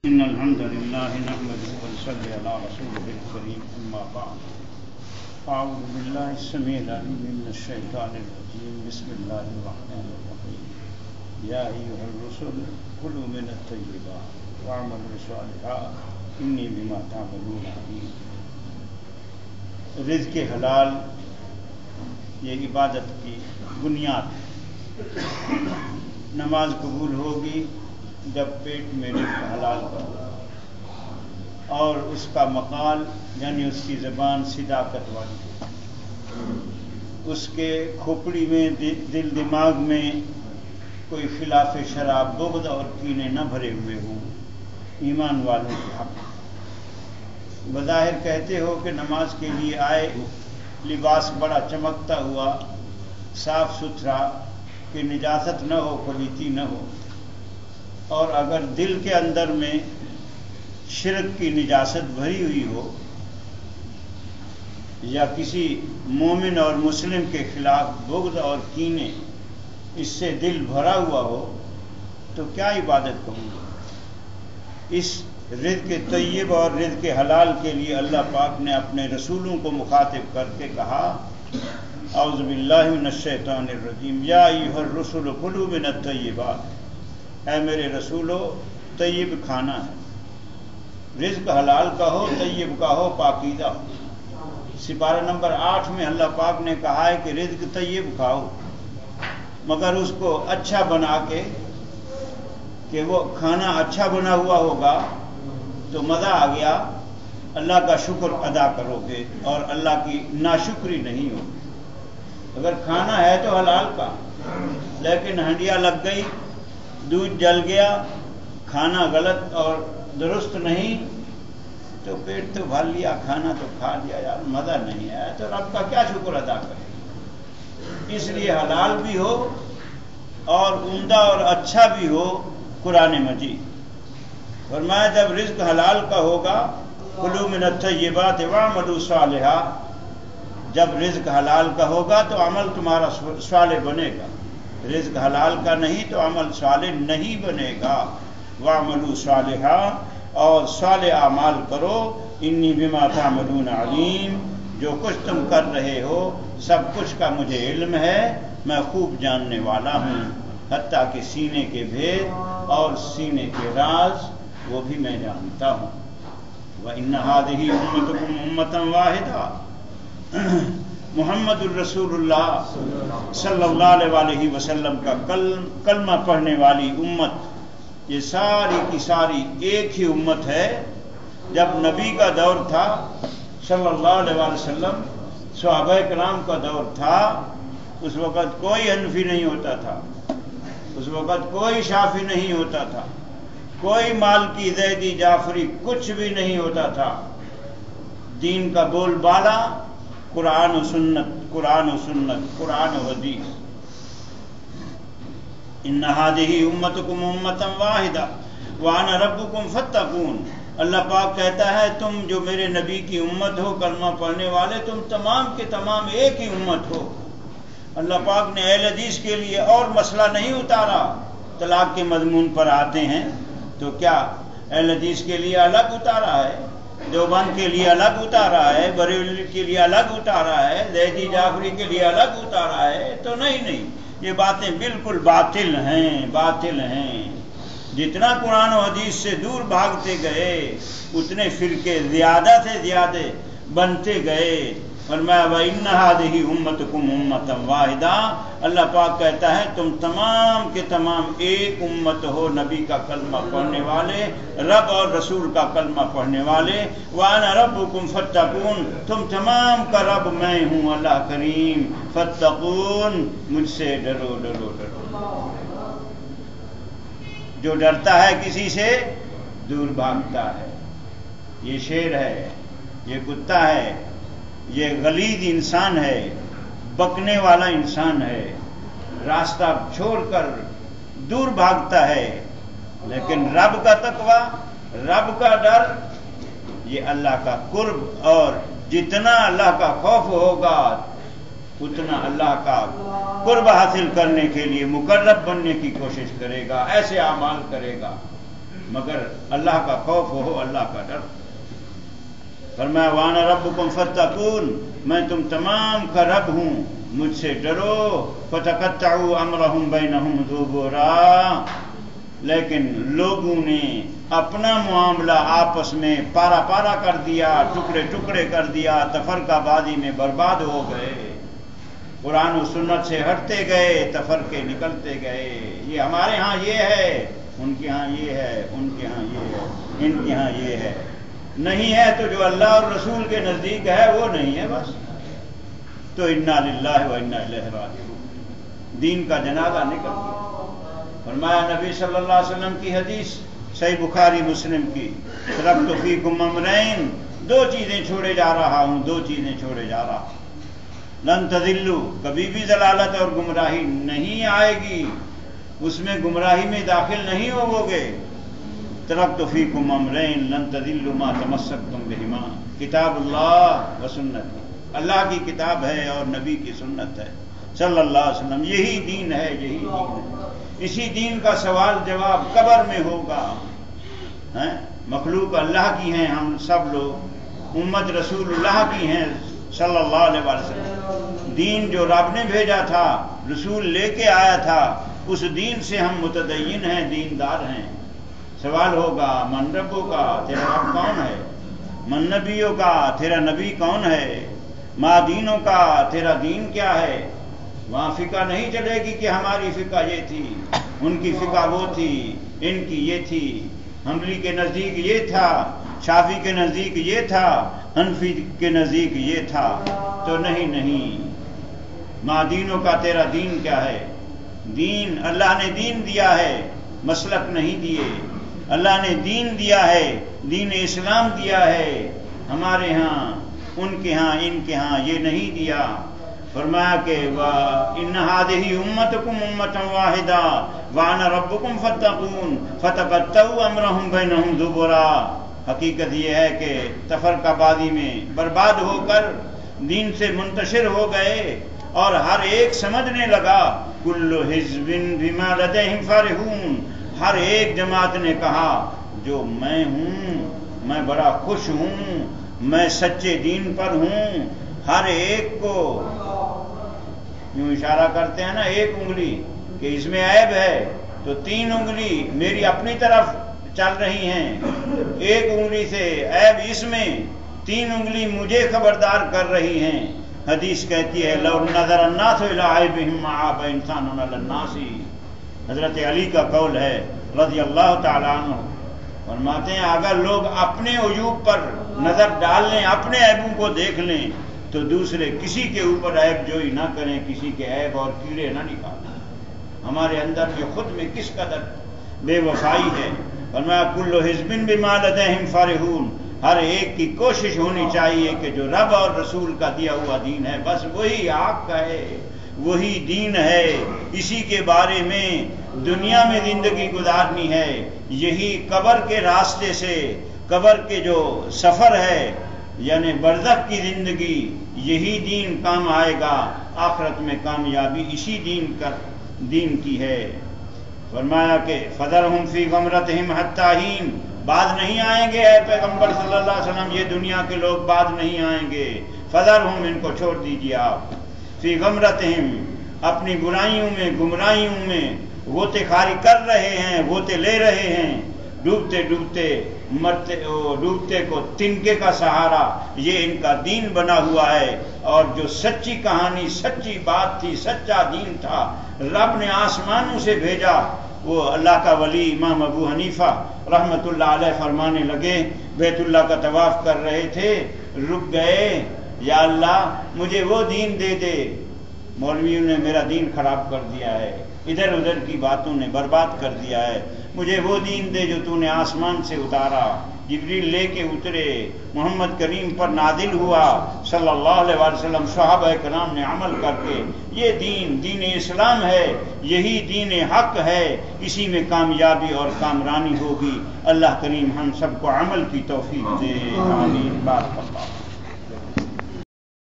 إن الحمد لله نحمده ونصلي على رسوله الكريم أما بعد أعوذ بالله السميع العليم من الشيطان الرجيم بسم الله الرحمن الرحيم يا أيها الرسل كلوا من الطيبات واعملوا صالحا إني بما تعملون عليم۔ رزق حلال یہ عبادت کی بنیاد ہے۔ نماز قبول ہوگی جب پیٹ میں رزق حلال کا ہوگا اور اس کا مقال یعنی اس کی زبان صداقت والی ہے، اس کے کھوپڑی میں دل دماغ میں کوئی خلاف شرع بغض اور کینے نہ بھرے ہوئے ہوں، ایمان والوں کے حق۔ بظاہر کہتے ہو کہ نماز کے لیے آئے، لباس بڑا چمکتا ہوا صاف ستھرا کہ نجاست نہ ہو، پلیتی نہ ہو، اور اگر دل کے اندر میں شرک کی نجاست بھری ہوئی ہو یا کسی مومن اور مسلم کے خلاف بغض اور کینے اس سے دل بھرا ہوا ہو تو کیا عبادت کہوں گا؟ اس رزق طیب اور رزق حلال کے لیے اللہ پاک نے اپنے رسولوں کو مخاطب کر کے کہا اعوذ باللہ من الشیطان الرجیم یا ایھا الرسل کلوا من الطیبات، اے میرے رسولو طیب کھانا ہے، رزق حلال کا ہو، طیب کا ہو، پاکیزہ ہو۔ سپارہ نمبر 8 میں اللہ پاک نے کہا ہے کہ رزق طیب کھاؤ، مگر اس کو اچھا بنا کے، کہ وہ کھانا اچھا بنا ہوا ہوگا تو مزہ آ گیا، اللہ کا شکر ادا کرو گے اور اللہ کی ناشکری نہیں ہوگی۔ اگر کھانا ہے تو حلال کا، لیکن ہنڈیا لگ گئی، دودھ جل گیا، کھانا غلط اور درست نہیں تو پیٹ تو بھر لیا، کھانا تو کھا لیا، یار مزہ نہیں آیا تو رب کا کیا شکر ادا کرے؟ اس لیے حلال بھی ہو اور عمدہ اور اچھا بھی ہو قرآن مجید۔ فرمایا جب رزق حلال کا ہوگا کلوا من الطیبات واعملوا صالحا، جب رزق حلال کا ہوگا تو عمل تمہارا صالح بنے گا، رزق حلال کا نہیں تو عمل صالح نہیں بنے گا۔ واعملوا صالحا، اور صالح اعمال کرو، انی بما تعملون علیم، جو کچھ تم کر رہے ہو سب کچھ کا مجھے علم ہے، میں خوب جاننے والا ہوں، حتیٰ کہ سینے کے بھید اور سینے کے راز وہ بھی میں جانتا ہوں۔ وَإِنَّ هَذِهِ أُمَّتُكُمْ أُمَّةً وَاحِدَةً، محمد الرسول اللہ صلی اللہ علیہ وسلم کا کلمہ پڑھنے والی امت، یہ ساری کی ساری ایک ہی امت ہے۔ جب نبی کا دور تھا صلی اللہ علیہ وسلم، صحابہ کرام کا دور تھا، اس وقت کوئی حنفی نہیں ہوتا تھا، اس وقت کوئی شافعی نہیں ہوتا تھا، کوئی مالکی زیدی جعفری کچھ بھی نہیں ہوتا تھا۔ دین کا بول بالا قرآن و سنت، قرآن و سنت، قرآن و حدیث۔ ان هذه امتکم امۃ واحدہ وانا ربکم فاتقون، اللہ پاک کہتا ہے تم جو میرے نبی کی امت ہو، کلمہ پڑھنے والے، تم تمام کے تمام ایک ہی امت ہو۔ اللہ پاک نے اہل حدیث کے لیے اور مسئلہ نہیں اتارا، طلاق کے مضمون پر آتے ہیں تو کیا اہل حدیث کے لیے الگ اتارا ہے، دیوبند کے لیے الگ اتارا ہے، بریلوی کے لیے الگ اتارا ہے، زیدی جعفری کے لیے الگ اتارا ہے؟ تو نہیں، یہ باتیں بالکل باطل ہیں، باطل ہیں۔ جتنا قرآن و حدیث سے دور بھاگتے گئے اتنے فرقے زیادہ سے زیادہ بنتے گئے۔ فرمایا وَإِنَّ هَذِهِ أُمَّتُكُمْ أُمَّةً وَاحِدَةً، اللہ پاک کہتا ہے تم تمام کے تمام ایک امت ہو، نبی کا کلمہ پڑھنے والے، رب اور رسول کا کلمہ پڑھنے والے۔ وَأَنَا رَبُّكُمْ فَاتَّقُونَ، تم تمام کا رب میں ہوں اللہ کریم، فَاتَّقُونَ، مجھ سے ڈرو ڈرو ڈرو۔ جو ڈرتا ہے کسی سے دور بھاگتا ہے۔ یہ شیر ہے، یہ کتا ہے، یہ غلیظ انسان ہے، بکنے والا انسان ہے، راستہ چھوڑ کر دور بھاگتا ہے، لیکن رب کا تقوی، رب کا ڈر، یہ اللہ کا قرب، اور جتنا اللہ کا خوف ہوگا اتنا اللہ کا قرب حاصل کرنے کے لیے مقرب بننے کی کوشش کرے گا، ایسے اعمال کرے گا۔ مگر اللہ کا خوف ہو، اللہ کا ڈر۔ فرمایا وانا ربکم فاتقون، میں تم تمام کا رب ہوں، مجھ سے ڈرو۔ فتقطعوا امرهم بینہم زبرا، لیکن لوگوں نے اپنا معاملہ آپس میں پارا پارا کر دیا، ٹکڑے ٹکڑے کر دیا، تفرقہ بازی میں برباد ہو گئے، قرآن و سنت سے ہٹتے گئے، تفرقے نکلتے گئے۔ یہ ہمارے ہاں یہ ہے، ان کے ہاں یہ ہے، ان کے ہاں یہ ہے، ان کے ہاں یہ ہے۔ نہیں ہے تو جو اللہ اور رسول کے نزدیک ہے وہ نہیں ہے بس۔ تو انا للہ و انا الیہ راجعون، دین کا جنازہ نکل گیا۔ فرمایا نبی صلی اللہ علیہ وسلم کی حدیث صحیح بخاری مسلم کی، ترکت فیکم امرین، دو چیزیں چھوڑے جا رہا ہوں، دو چیزیں چھوڑے جا رہا ہوں۔ لن تضلوا، کبھی بھی ضلالت اور گمراہی نہیں آئے گی، اس میں گمراہی میں داخل نہیں ہوو گے۔ ترکت فیکم امرین لن تضلوا ما تمسکتم بہما، کتاب اللہ و سنتی، اللہ کی کتاب ہے اور نبی کی سنت ہے صلی اللہ علیہ وسلم، یہی دین ہے، یہی دین ہے۔ اسی دین کا سوال جواب قبر میں ہوگا۔ مخلوق اللہ کی ہیں ہم سب لوگ، امت رسول اللہ کی ہیں صلی اللہ علیہ وسلم، دین جو رب نے بھیجا تھا، رسول لے کے آیا تھا، اس دین سے ہم متدین ہیں، دیندار ہیں۔ سوال ہوگا من ربوں کا، تیرا رب کون ہے؟ من نبیوں کا، تیرا نبی کون ہے؟ ما دینوں کا، تیرا دین کیا ہے؟ وہاں فقہ نہیں چلے گی کہ ہماری فقہ یہ تھی، ان کی فقہ وہ تھی، ان کی یہ تھی، حنبلی کے نزدیک یہ تھا، شافعی کے نزدیک یہ تھا، حنفی کے نزدیک یہ تھا۔ تو نہیں، ما دینوں کا، تیرا دین کیا ہے؟ دین، اللہ نے دین دیا ہے، مسلک نہیں دیے، اللہ نے دین دیا ہے، دین اسلام دیا ہے، ہمارے ہاں، ان کے ہاں، ان کے ہاں یہ نہیں دیا۔ فرمایا کہ ان هذه امتکم امۃ واحدہ وانا ربکم فاتقون فتقطعوا امرهم بینہم زبرا۔ حقیقت یہ ہے کہ تفرقہ بازی میں برباد ہو کر دین سے منتشر ہو گئے اور ہر ایک سمجھنے لگا کل حزب بما لدیہم فرحون، ہر ایک جماعت نے کہا جو میں ہوں، میں بڑا خوش ہوں، میں سچے دین پر ہوں۔ ہر ایک کو یوں اشارہ کرتے ہیں نا ایک انگلی کہ اس میں عیب ہے تو تین انگلی میری اپنی طرف چل رہی ہیں، ایک انگلی سے عیب اس میں، تین انگلی مجھے خبردار کر رہی ہیں۔ حدیث کہتی ہے لو نظر الناس الی عیبہم ما عاب انسان علی الناس، حضرت علی کا قول ہے رضی اللہ تعالیٰ عنہ، فرماتے ہیں اگر لوگ اپنے عیوب پر نظر ڈال لیں، اپنے عیبوں کو دیکھ لیں تو دوسرے کسی کے اوپر عیب جوئی نہ کریں، کسی کے عیب اور کیڑے نہ نکالیں۔ ہمارے اندر یہ خود میں کس قدر بے وفائی ہے۔ فرمایا کل حزب بما لدیہم فرحون، ہر ایک کی کوشش ہونی چاہیے کہ جو رب اور رسول کا دیا ہوا دین ہے بس وہی حق کا ہے، وہی دین ہے، اسی کے بارے میں دنیا میں زندگی گزارنی ہے، یہی قبر کے راستے سے، قبر کے جو سفر ہے یعنی برزخ کی زندگی، یہی دین کام آئے گا، آخرت میں کامیابی اسی دین کی ہے۔ فرمایا کہ فذرہم فی غمرتہم حتی حین، بعد نہیں آئیں گے اے پیغمبر صلی اللہ علیہ وسلم، یہ دنیا کے لوگ بعد نہیں آئیں گے، فذرہم، ان کو چھوڑ دیجیے آپ، فی غمرتہم، اپنی برائیوں میں، گمراہیوں میں غوطے خاری کر رہے ہیں، غوطے لے رہے ہیں، ڈوبتے ڈوبتے مرتے، ڈوبتے کو تنکے کا سہارا، یہ ان کا دین بنا ہوا ہے۔ اور جو سچی کہانی، سچی بات تھی، سچا دین تھا، رب نے آسمانوں سے بھیجا، وہ اللہ کا ولی امام ابو حنیفہ رحمۃ اللہ علیہ فرمانے لگے، بیت اللہ کا طواف کر رہے تھے، رک گئے، یا اللہ مجھے وہ دین دے دے، مولویوں نے میرا دین خراب کر دیا ہے، ادھر ادھر کی باتوں نے برباد کر دیا ہے، مجھے وہ دین دے جو تو نے آسمان سے اتارا، جبریل لے کے اترے، محمد کریم پر نازل ہوا صلی اللہ علیہ وسلم، صحابہ کرام نے عمل کر کے، یہ دین اسلام ہے، یہی دین حق ہے، اسی میں کامیابی اور کامرانی ہوگی۔ اللہ کریم ہم سب کو عمل کی توفیق دے، آمین، بارک اللہ۔